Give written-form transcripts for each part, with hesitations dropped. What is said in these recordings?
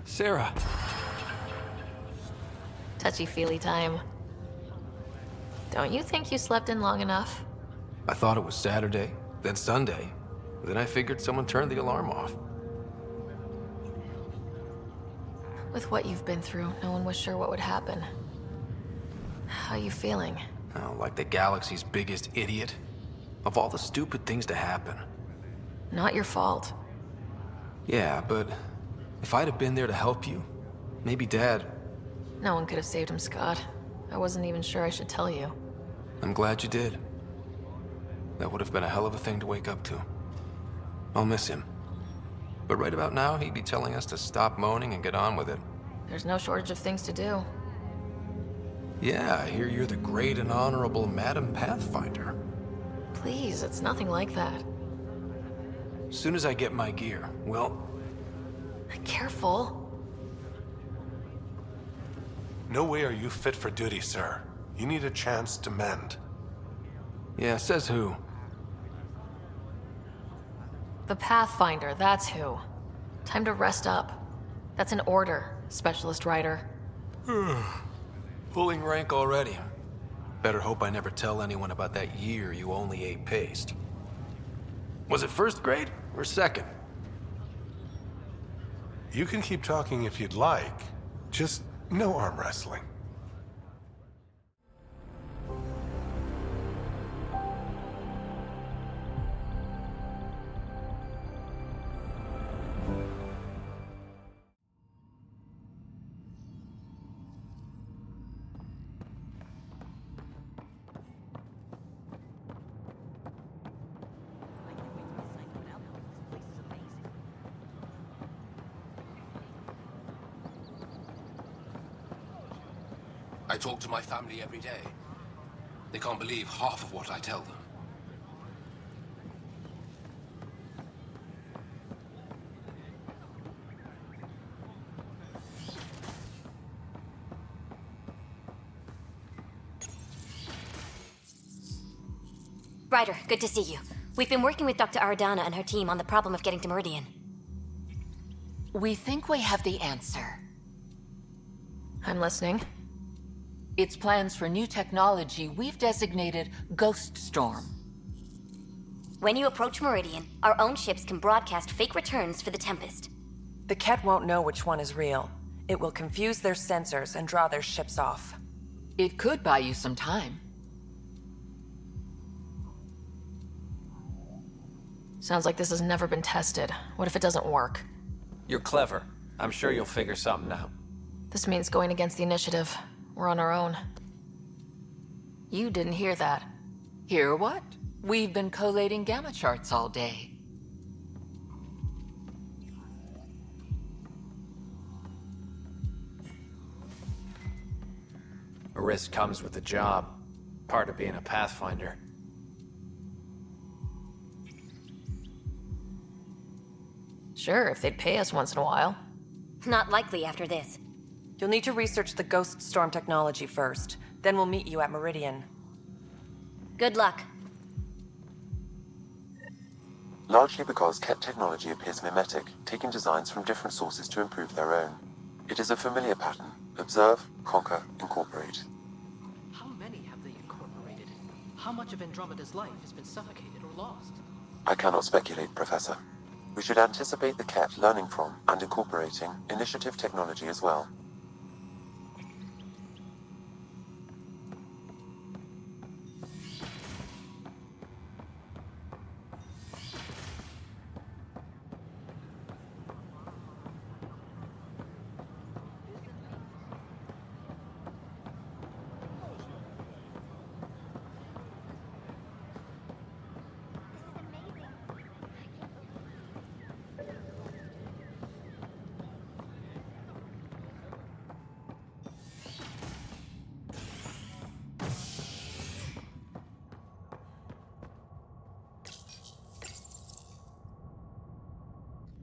Sarah. Touchy-feely time. Don't you think you slept in long enough? I thought it was Saturday, then Sunday. Then I figured someone turned the alarm off. With what you've been through, no one was sure what would happen. How you feeling? Oh, like the galaxy's biggest idiot. Of all the stupid things to happen. Not your fault. Yeah, but if I'd have been there to help you, maybe Dad... No one could have saved him, Scott. I wasn't even sure I should tell you. I'm glad you did. That would have been a hell of a thing to wake up to. I'll miss him. But right about now, he'd be telling us to stop moaning and get on with it. There's no shortage of things to do. Yeah, I hear you're the great and honorable Madam Pathfinder. Please, it's nothing like that. As soon as I get my gear, well... Careful. No way are you fit for duty, sir. You need a chance to mend. Yeah, says who? The Pathfinder, that's who. Time to rest up. That's an order, Specialist Writer. Pulling rank already. Better hope I never tell anyone about that year you only ate paste. Was it first grade or second? You can keep talking if you'd like. Just no arm wrestling. I talk to my family every day. They can't believe half of what I tell them. Ryder, good to see you. We've been working with Dr. Aradana and her team on the problem of getting to Meridian. We think we have the answer. I'm listening. It's plans for new technology we've designated Ghost Storm. When you approach Meridian, our own ships can broadcast fake returns for the Tempest. The Ket won't know which one is real. It will confuse their sensors and draw their ships off. It could buy you some time. Sounds like this has never been tested. What if it doesn't work? You're clever. I'm sure you'll figure something out. This means going against the initiative. We're on our own. You didn't hear that. Hear what? We've been collating gamma charts all day. A risk comes with the job. Part of being a Pathfinder. Sure, if they'd pay us once in a while. Not likely after this. You'll need to research the Ghost Storm technology first. Then we'll meet you at Meridian. Good luck. Largely because Ket technology appears mimetic, taking designs from different sources to improve their own. It is a familiar pattern. Observe, conquer, incorporate. How many have they incorporated? How much of Andromeda's life has been suffocated or lost? I cannot speculate, Professor. We should anticipate the Ket learning from and incorporating initiative technology as well.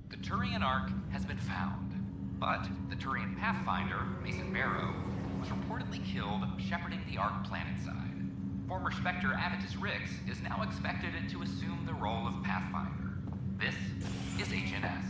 The Turian Ark has been found, but the Turian Pathfinder, Mason Barrow, was reportedly killed shepherding the Ark planetside. Former Spectre Avitus Rix is now expected to assume the role of Pathfinder. This is HNS.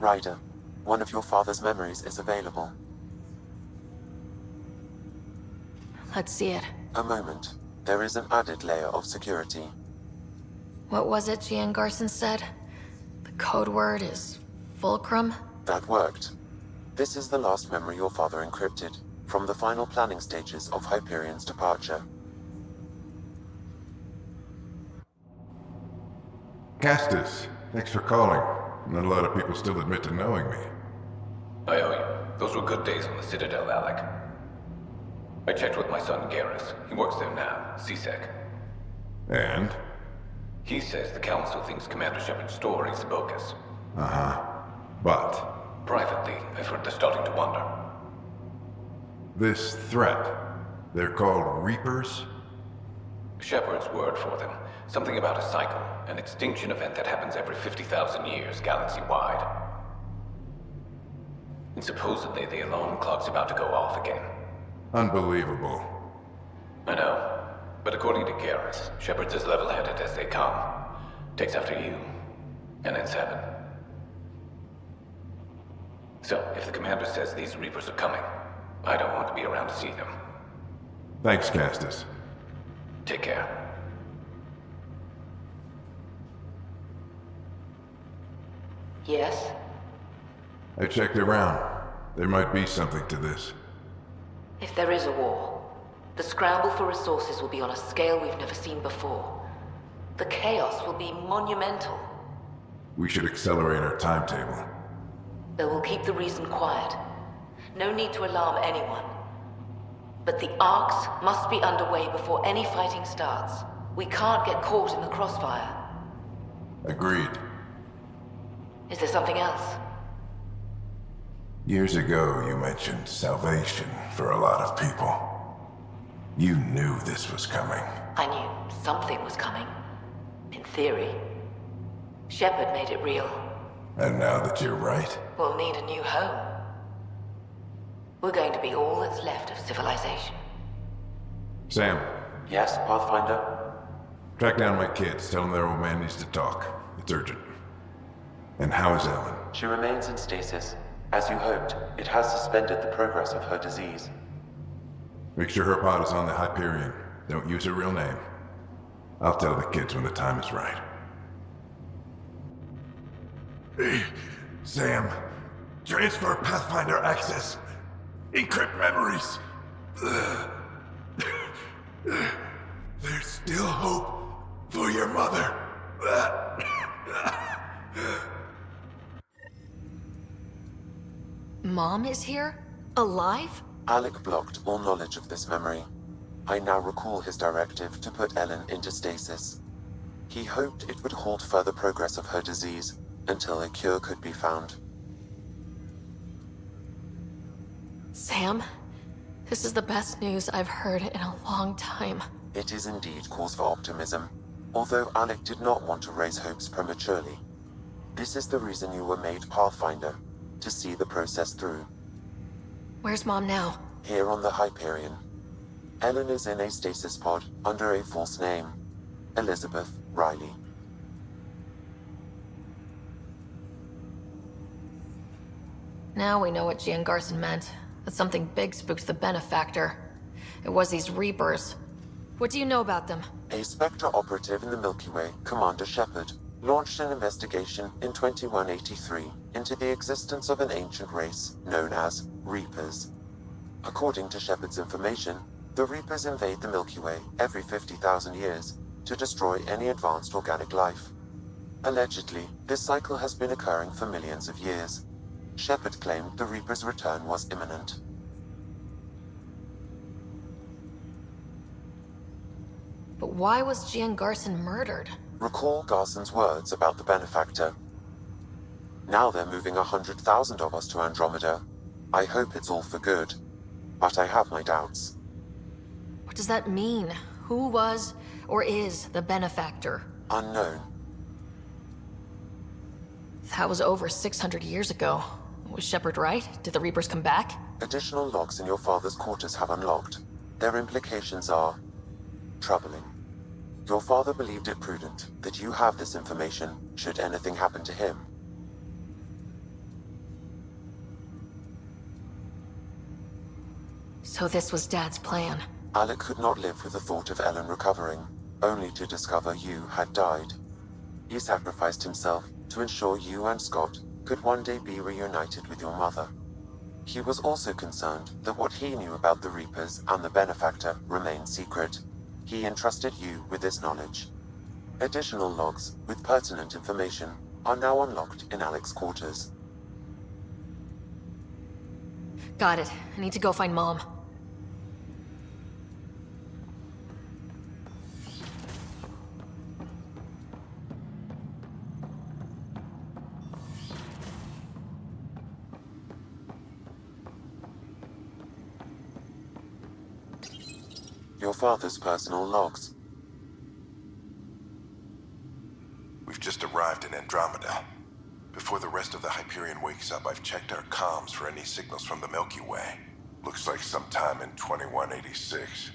Ryder, one of your father's memories is available. Let's see it. A moment. There is an added layer of security. What was it Gian Garson said? The code word is Fulcrum? That worked. This is the last memory your father encrypted, from the final planning stages of Hyperion's departure. Castus, thanks for calling. Not a lot of people still admit to knowing me. I owe you. Those were good days on the Citadel, Alec. I checked with my son Garrus. He works there now, CSEC. And? He says the Council thinks Commander Shepard's story is bogus. Uh-huh. But? Privately, I've heard they're starting to wonder. This threat, they're called Reapers? Shepard's word for them. Something about a cycle, an extinction event that happens every 50,000 years, galaxy-wide. And supposedly the alarm clock's about to go off again. Unbelievable. I know. But according to Garrus, Shepard's as level-headed as they come. Takes after you. And then 7. So, if the commander says these Reapers are coming, I don't want to be around to see them. Thanks, Castus. Take care. Yes? I checked around. There might be something to this. If there is a war, the scramble for resources will be on a scale we've never seen before. The chaos will be monumental. We should accelerate our timetable. They will keep the reason quiet. No need to alarm anyone. But the arcs must be underway before any fighting starts. We can't get caught in the crossfire. Agreed. Is there something else? Years ago, you mentioned salvation for a lot of people. You knew this was coming. I knew something was coming. In theory. Shepard made it real. And now that you're right, We'll need a new home. We're going to be all that's left of civilization. Sam, Yes, Pathfinder? track down my kids. Tell them their old man needs to talk. It's urgent. And how is Ellen? She remains in stasis. As you hoped, it has suspended the progress of her disease. Make sure her pod is on the Hyperion. Don't use her real name. I'll tell the kids when the time is right. Hey, Sam. Transfer Pathfinder access. Encrypt memories. There's still hope for your mother. Mom is here? Alive? Alec blocked all knowledge of this memory. I now recall his directive to put Ellen into stasis. He hoped it would halt further progress of her disease until a cure could be found. Sam, this is the best news I've heard in a long time. It is indeed cause for optimism, although Alec did not want to raise hopes prematurely. This is the reason you were made Pathfinder, to see the process through. Where's Mom now? Here on the Hyperion. Ellen is in a stasis pod under a false name, Elizabeth Riley. Now we know what Gian Garson meant. That something big spooked the Benefactor. It was these Reapers. What do you know about them? A Spectre operative in the Milky Way, Commander Shepard, launched an investigation in 2183 into the existence of an ancient race known as Reapers. According to Shepard's information, the Reapers invade the Milky Way every 50,000 years to destroy any advanced organic life. Allegedly, this cycle has been occurring for millions of years. Shepard claimed the Reapers' return was imminent. But why was Gian Garson murdered? Recall Garson's words about the Benefactor. Now they're moving 100,000 of us to Andromeda. I hope it's all for good, but I have my doubts. What does that mean? Who was or is the Benefactor? Unknown. That was over 600 years ago. Was Shepard right? Did the Reapers come back? Additional logs in your father's quarters have unlocked. Their implications are troubling. Your father believed it prudent that you have this information should anything happen to him. So this was Dad's plan. Alec could not live with the thought of Ellen recovering, only to discover you had died. He sacrificed himself to ensure you and Scott could one day be reunited with your mother. He was also concerned that what he knew about the Reapers and the Benefactor remained secret. He entrusted you with this knowledge. Additional logs with pertinent information are now unlocked in Alec's quarters. Got it. I need to go find Mom. Your father's personal logs. We've just arrived in Andromeda. Before the rest of the Hyperion wakes up, I've checked our comms for any signals from the Milky Way. Looks like sometime in 2186.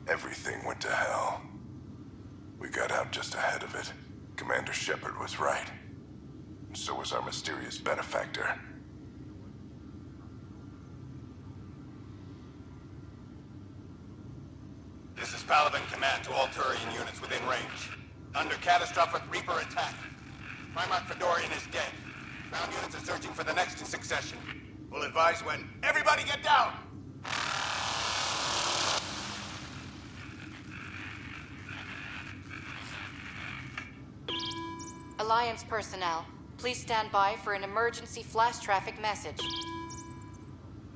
Everything went to hell. We got out just ahead of it. Commander Shepard was right. And so was our mysterious benefactor. This is Paladin Command to all Turian units within range. Under catastrophic Reaper attack. Primarch Fedorian is dead. Ground units are searching for the next in succession. We'll advise when. Everybody get down! Alliance personnel, please stand by for an emergency flash traffic message.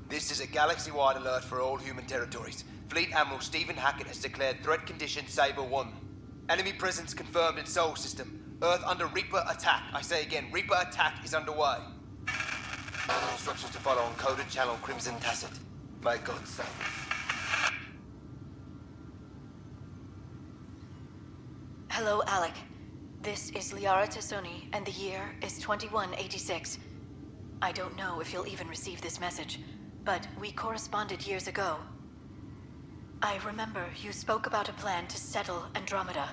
This is a galaxy-wide alert for all human territories. Fleet Admiral Stephen Hackett has declared threat condition Saber 1. Enemy presence confirmed in Sol System. Earth under Reaper attack. I say again, Reaper attack is underway. Instructions to follow on coded channel Crimson Tacit. May God save. Hello, Alec. This is Liara Tassoni, and the year is 2186. I don't know if you'll even receive this message, but we corresponded years ago. I remember you spoke about a plan to settle Andromeda.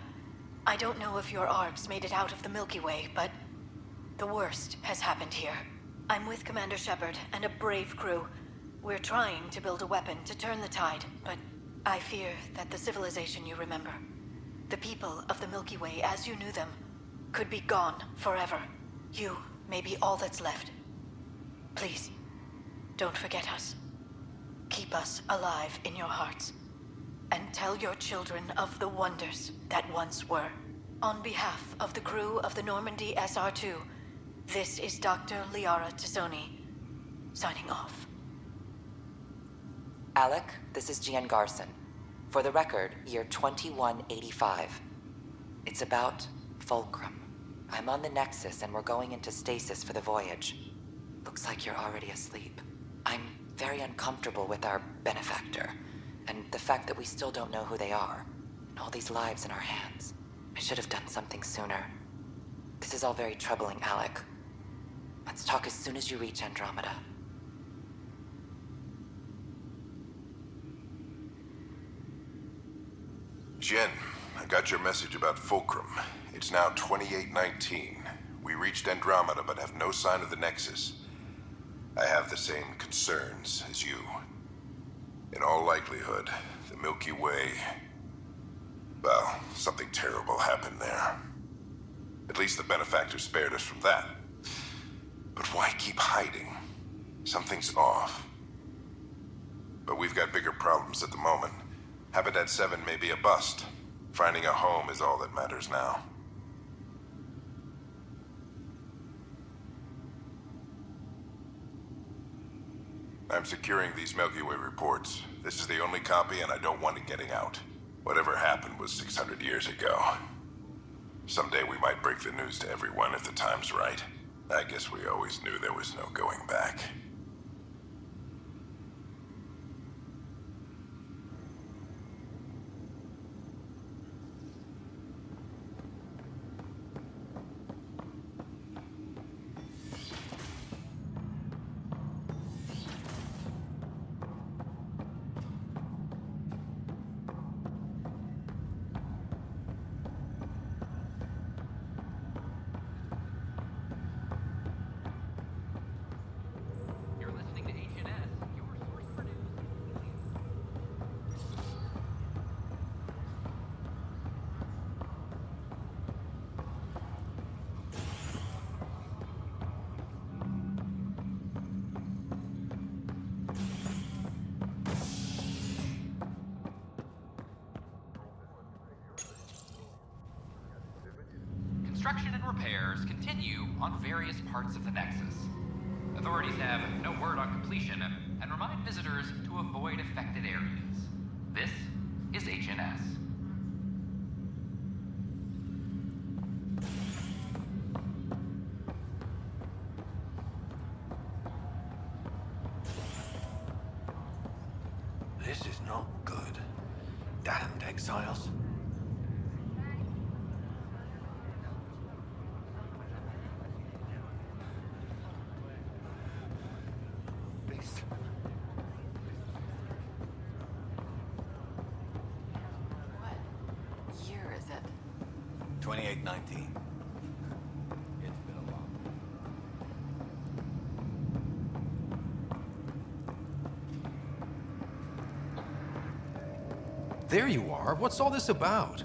I don't know if your arcs made it out of the Milky Way, but the worst has happened here. I'm with Commander Shepard and a brave crew. We're trying to build a weapon to turn the tide, but I fear that the civilization you remember, the people of the Milky Way as you knew them, could be gone forever. You may be all that's left. Please, don't forget us. Keep us alive in your hearts. And tell your children of the wonders that once were. On behalf of the crew of the Normandy SR2, this is Dr. Liara Tassoni, signing off. Alec, this is Gian Garson. For the record, year 2185. It's about Fulcrum. I'm on the Nexus and we're going into stasis for the voyage. Looks like you're already asleep. I'm very uncomfortable with our benefactor, and the fact that we still don't know who they are, and all these lives in our hands. I should have done something sooner. This is all very troubling, Alec. Let's talk as soon as you reach Andromeda. Jen, I got your message about Fulcrum. It's now 2819. We reached Andromeda but have no sign of the Nexus. I have the same concerns as you. In all likelihood, the Milky Way... well, something terrible happened there. At least the benefactor spared us from that. But why keep hiding? Something's off. But we've got bigger problems at the moment. Habitat 7 may be a bust. Finding a home is all that matters now. I'm securing these Milky Way reports. This is the only copy, and I don't want it getting out. Whatever happened was 600 years ago. Someday we might break the news to everyone if the time's right. I guess we always knew there was no going back. Construction and repairs continue on various parts of the Nexus. Authorities have no word on completion and remind visitors to avoid affected areas. This is HNS. This is not good. Damned exiles. What year is it? 2819. There you are. What's all this about?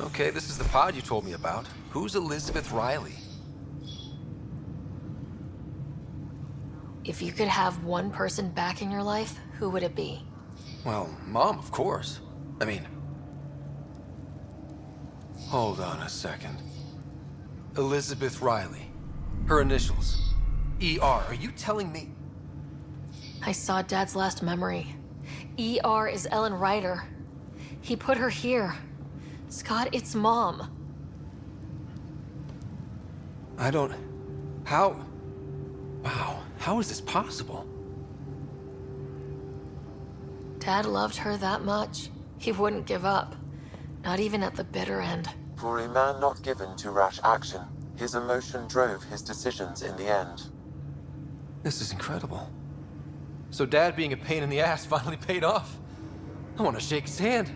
Okay, this is the pod you told me about. Who's Elizabeth Riley? If you could have one person back in your life, who would it be? Well, Mom, of course. I mean... Hold on a second. Elizabeth Riley. Her initials. ER. Are you telling me... I saw Dad's last memory. ER is Ellen Ryder. He put her here. Scott, it's Mom. I don't... How... Wow, how is this possible? Dad loved her that much. He wouldn't give up. Not even at the bitter end. For a man not given to rash action, his emotion drove his decisions in the end. This is incredible. So Dad being a pain in the ass finally paid off. I want to shake his hand.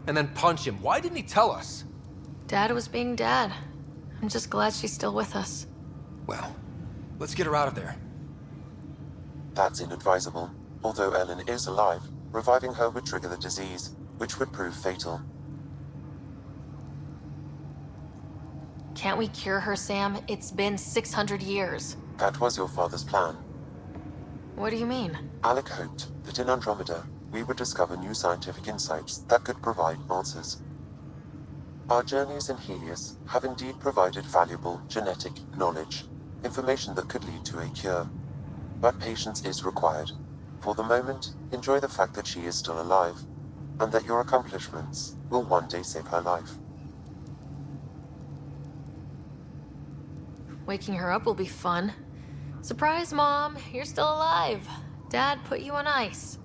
And then punch him. Why didn't he tell us? Dad was being Dad. I'm just glad she's still with us. Well, let's get her out of there. That's inadvisable. Although Ellen is alive, reviving her would trigger the disease, which would prove fatal. Can't we cure her, Sam? It's been 600 years. That was your father's plan. What do you mean? Alec hoped that in Andromeda, we would discover new scientific insights that could provide answers. Our journeys in Helios have indeed provided valuable genetic knowledge, information that could lead to a cure. But patience is required. For the moment, enjoy the fact that she is still alive, and that your accomplishments will one day save her life. Waking her up will be fun. Surprise, Mom! You're still alive. Dad put you on ice.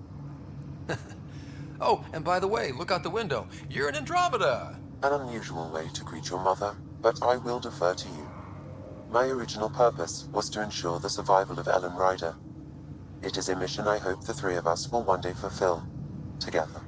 Oh, and by the way, look out the window. You're in Andromeda! An unusual way to greet your mother, but I will defer to you. My original purpose was to ensure the survival of Ellen Ryder. It is a mission I hope the three of us will one day fulfill, together.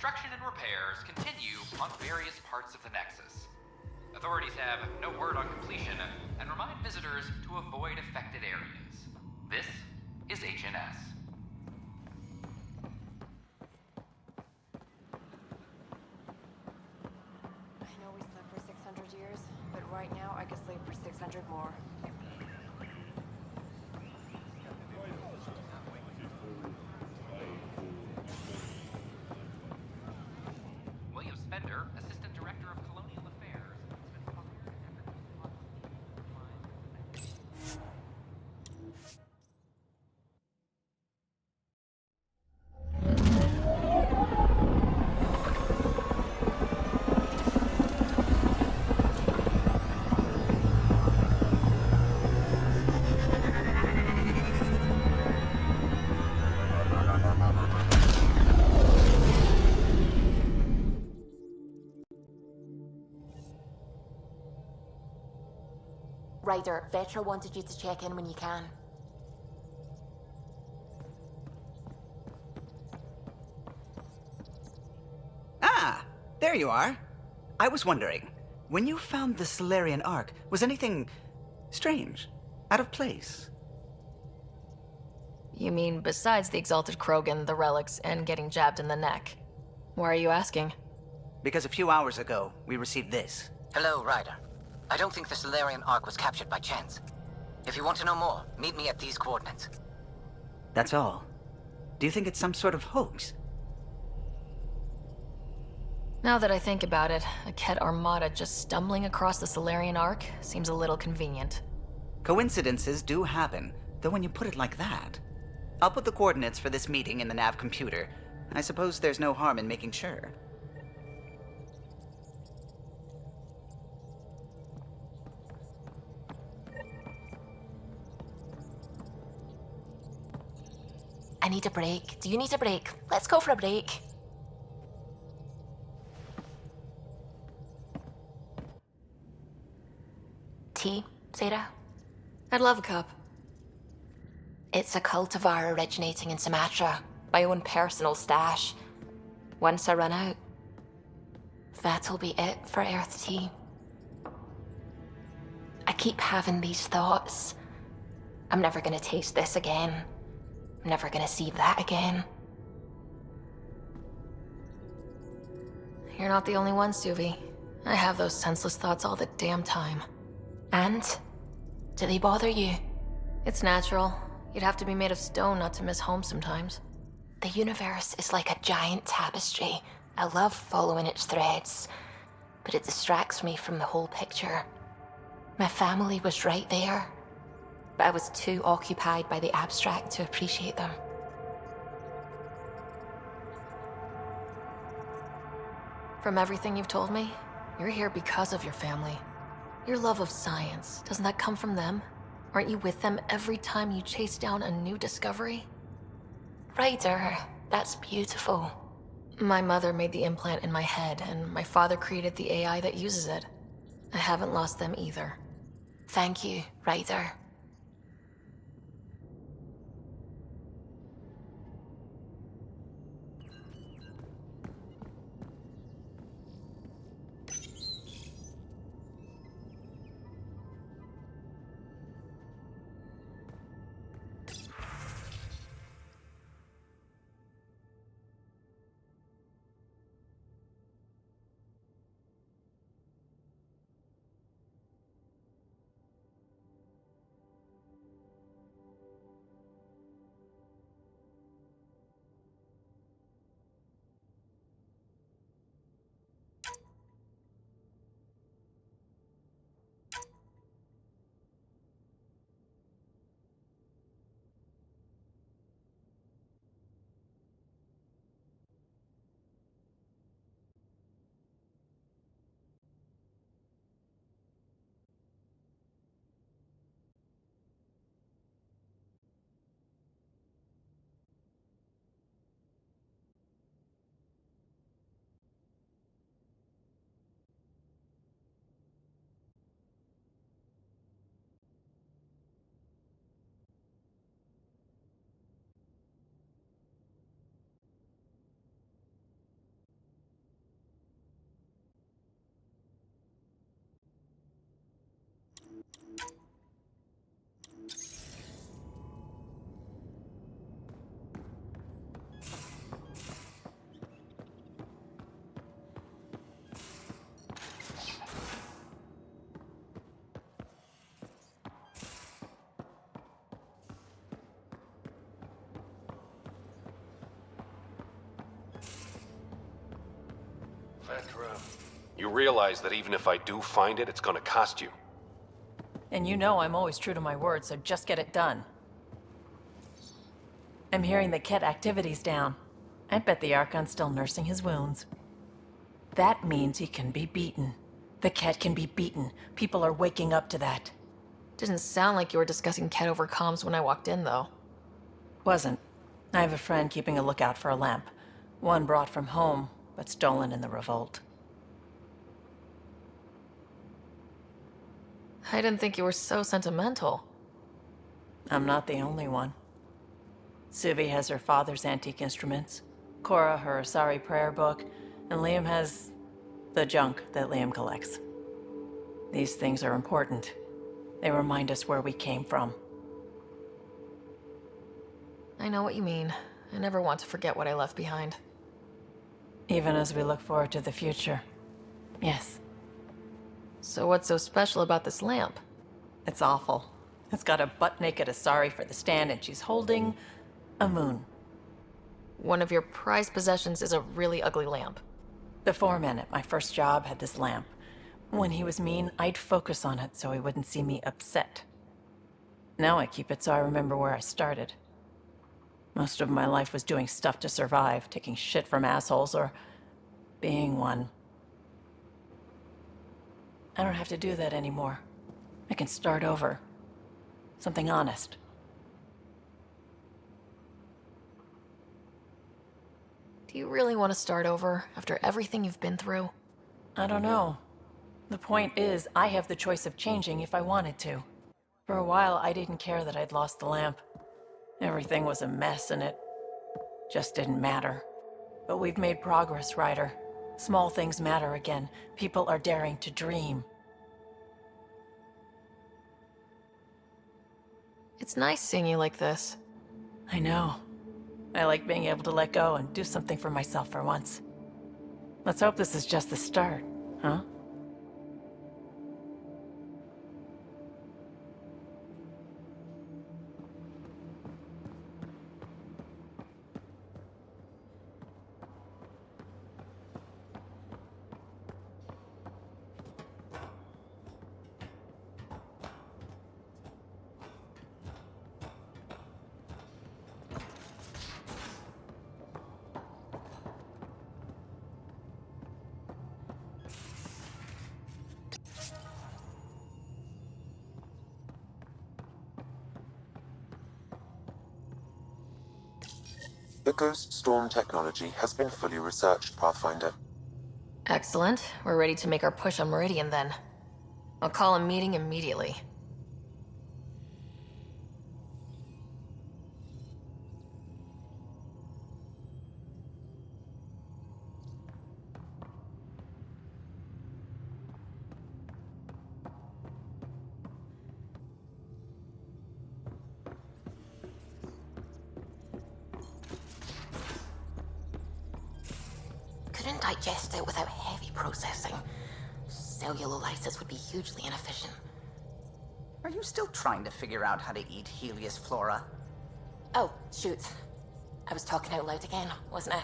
Construction and repairs continue on various parts of the Nexus. Authorities have no word on completion and remind visitors to avoid affected areas. This is HNS. I know we slept for 600 years, but right now I could sleep for 600 more. William Spender, Assistant Director of Colonial Affairs, has been Ryder, Vetra wanted you to check in when you can. Ah, there you are. I was wondering, when you found the Solarian Ark, was anything strange? Out of place? You mean besides the Exalted Krogan, the relics, and getting jabbed in the neck? Why are you asking? Because a few hours ago, we received this. Hello, Ryder. I don't think the Solarian Ark was captured by chance. If you want to know more, meet me at these coordinates. That's all. Do you think it's some sort of hoax? Now that I think about it, a Kett armada just stumbling across the Solarian Ark seems a little convenient. Coincidences do happen, though when you put it like that. I'll put the coordinates for this meeting in the nav computer. I suppose there's no harm in making sure. I need a break. Do you need a break? Let's go for a break. Tea, Sarah? I'd love a cup. It's a cultivar originating in Sumatra. My own personal stash. Once I run out, that'll be it for Earth Tea. I keep having these thoughts. I'm never gonna taste this again. I'm never gonna see that again. You're not the only one, Suvi. I have those senseless thoughts all the damn time. And? Do they bother you? It's natural. You'd have to be made of stone not to miss home sometimes. The universe is like a giant tapestry. I love following its threads, but it distracts me from the whole picture. My family was right there, but I was too occupied by the abstract to appreciate them. From everything you've told me, you're here because of your family. Your love of science, doesn't that come from them? Aren't you with them every time you chase down a new discovery? Ryder, that's beautiful. My mother made the implant in my head, and my father created the AI that uses it. I haven't lost them either. Thank you, Ryder. Vetra, you realize that even if I do find it, it's gonna cost you. And you know I'm always true to my word, so just get it done. I'm hearing the Kett activity's down. I bet the Archon's still nursing his wounds. That means he can be beaten. The Kett can be beaten. People are waking up to that. Didn't sound like you were discussing Kett over comms when I walked in, though. Wasn't. I have a friend keeping a lookout for a lamp. One brought from home, but stolen in the revolt. I didn't think you were so sentimental. I'm not the only one. Suvi has her father's antique instruments, Cora her Asari prayer book, and Liam has the junk that Liam collects. These things are important. They remind us where we came from. I know what you mean. I never want to forget what I left behind. Even as we look forward to the future. Yes. So what's so special about this lamp? It's awful. It's got a butt-naked Asari for the stand, and she's holding a moon. One of your prized possessions is a really ugly lamp. The foreman at my first job had this lamp. When he was mean, I'd focus on it so he wouldn't see me upset. Now I keep it so I remember where I started. Most of my life was doing stuff to survive, taking shit from assholes, or being one. I don't have to do that anymore. I can start over. Something honest. Do you really want to start over after everything you've been through? I don't know. The point is, I have the choice of changing if I wanted to. For a while, I didn't care that I'd lost the lamp. Everything was a mess and it just didn't matter. But we've made progress, Ryder. Small things matter again. People are daring to dream. It's nice seeing you like this. I know. I like being able to let go and do something for myself for once. Let's hope this is just the start, huh? The Ghost Storm technology has been fully researched, Pathfinder. Excellent. We're ready to make our push on Meridian then. I'll call a meeting immediately. Couldn't digest it without heavy processing. Cellulolysis would be hugely inefficient. Are you still trying to figure out how to eat Helios flora? Oh, shoot. I was talking out loud again, wasn't I?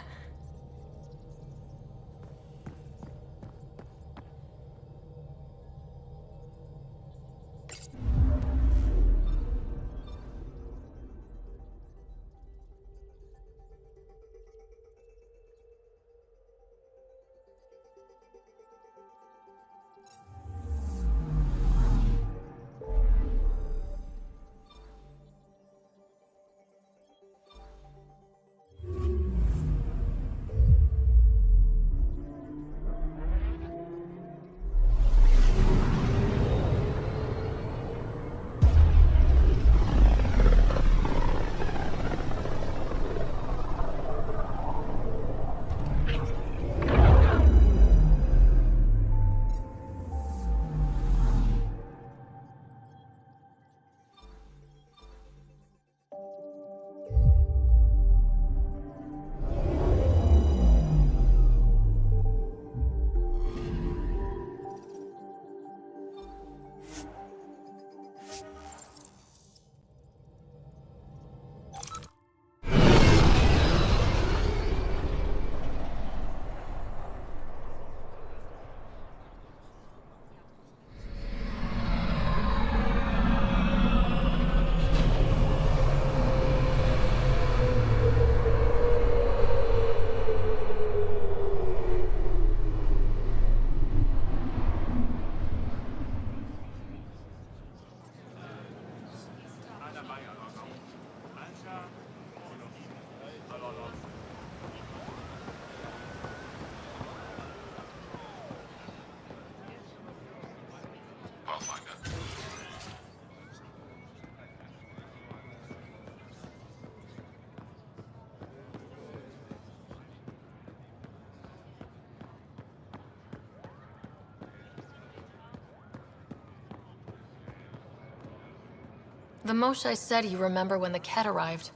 The Moshae said you remember when the Ket arrived.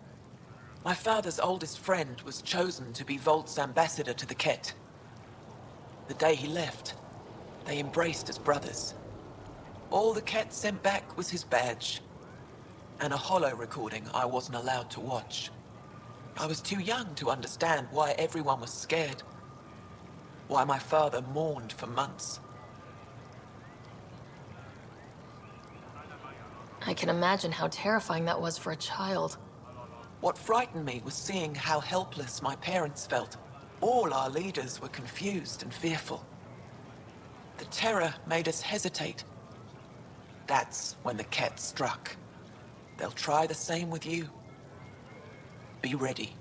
My father's oldest friend was chosen to be Volt's ambassador to the Ket. The day he left, they embraced as brothers. All the Ket sent back was his badge, and a holo recording I wasn't allowed to watch. I was too young to understand why everyone was scared, why my father mourned for months. I can imagine how terrifying that was for a child. What frightened me was seeing how helpless my parents felt. All our leaders were confused and fearful. The terror made us hesitate. That's when the Ket struck. They'll try the same with you. Be ready.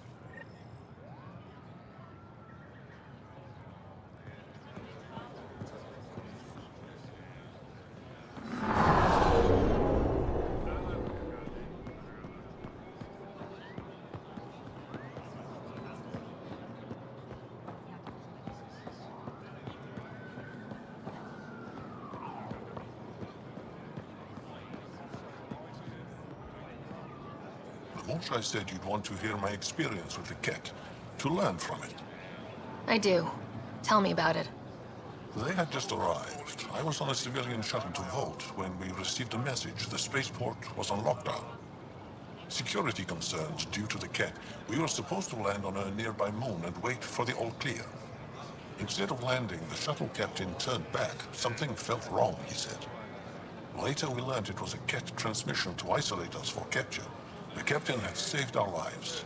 I said you'd want to hear my experience with the Ket, to learn from it. I do. Tell me about it. They had just arrived. I was on a civilian shuttle to Volt when we received a message the spaceport was on lockdown. Security concerns due to the Ket. We were supposed to land on a nearby moon and wait for the all clear. Instead of landing, the shuttle captain turned back. Something felt wrong, he said. Later we learned it was a Ket transmission to isolate us for capture. The captain had saved our lives.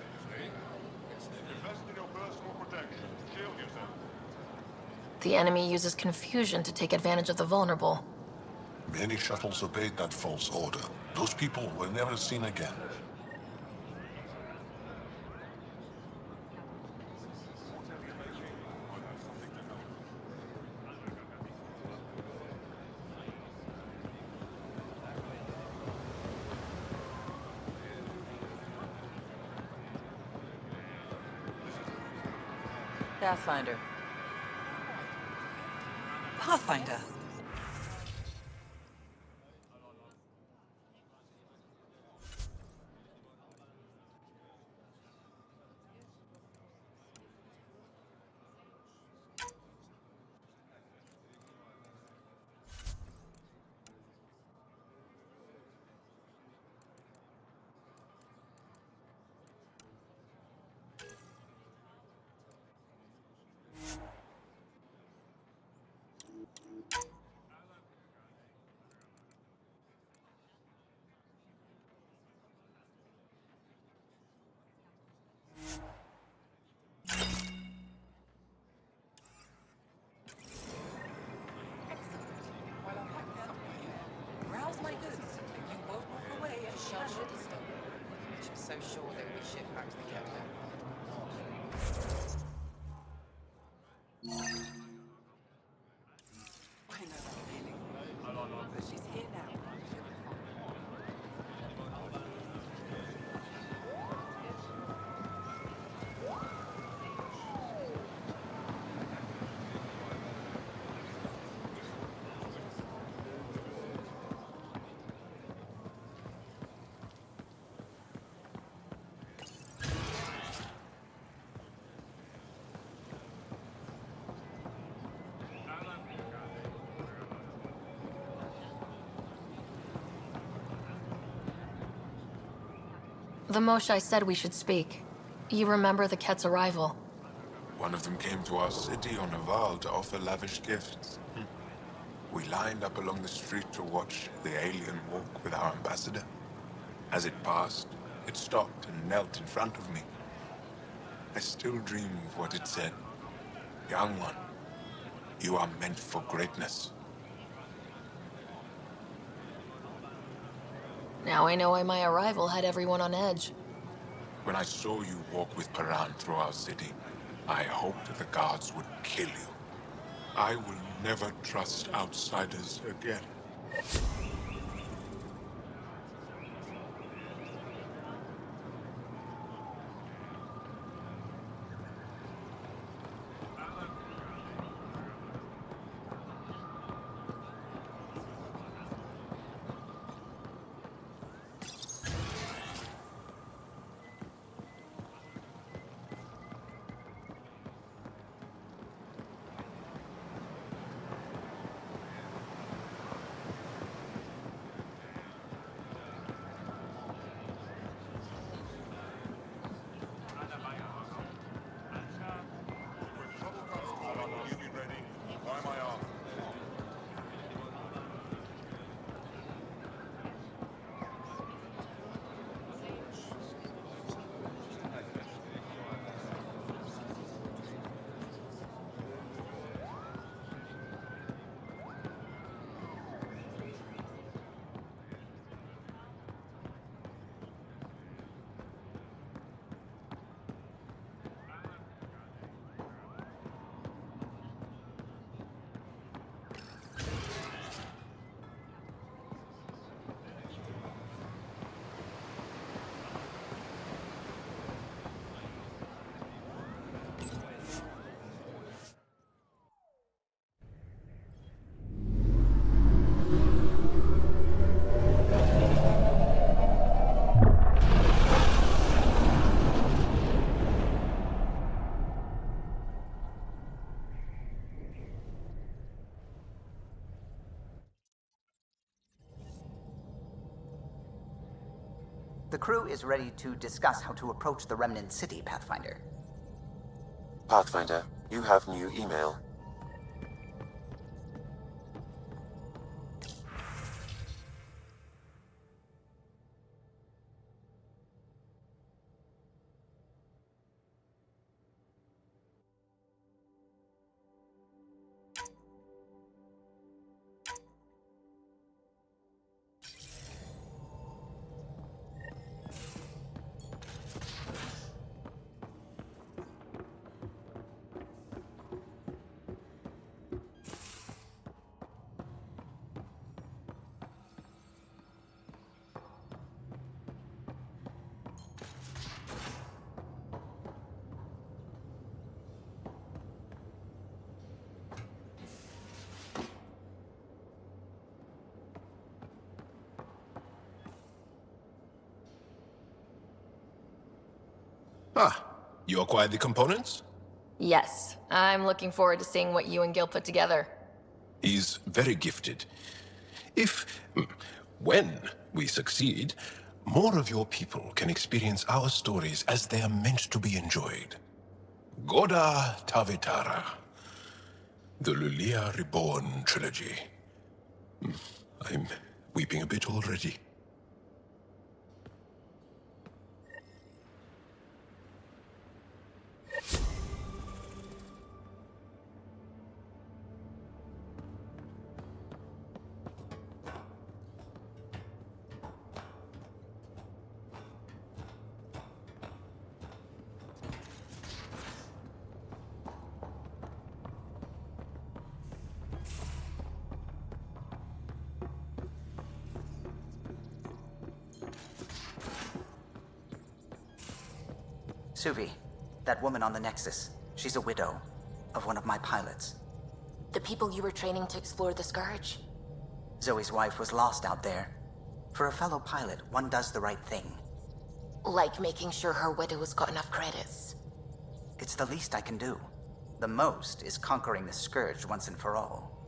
The enemy uses confusion to take advantage of the vulnerable. Many shuttles obeyed that false order. Those people were never seen again. Pathfinder. Pathfinder. So sure that we ship back to the captain. I know that feeling. But she's here now. The Moshae said we should speak. You remember the Ket's arrival? One of them came to our city on a Val to offer lavish gifts. We lined up along the street to watch the alien walk with our ambassador. As it passed, it stopped and knelt in front of me. I still dream of what it said. Young one, you are meant for greatness. Now I know why my arrival had everyone on edge. When I saw you walk with Paran through our city, I hoped the guards would kill you. I will never trust outsiders again. The crew is ready to discuss how to approach the Remnant City, Pathfinder. Pathfinder, you have new email. Ah, you acquired the components? Yes, I'm looking forward to seeing what you and Gil put together. He's very gifted. When we succeed, more of your people can experience our stories as they are meant to be enjoyed. Goda Tavitara, the Lulia Reborn trilogy. I'm weeping a bit already. Suvi, that woman on the Nexus, she's a widow of one of my pilots. The people you were training to explore the Scourge? Zoe's wife was lost out there. For a fellow pilot, one does the right thing. Like making sure her widow's got enough credits. It's the least I can do. The most is conquering the Scourge once and for all.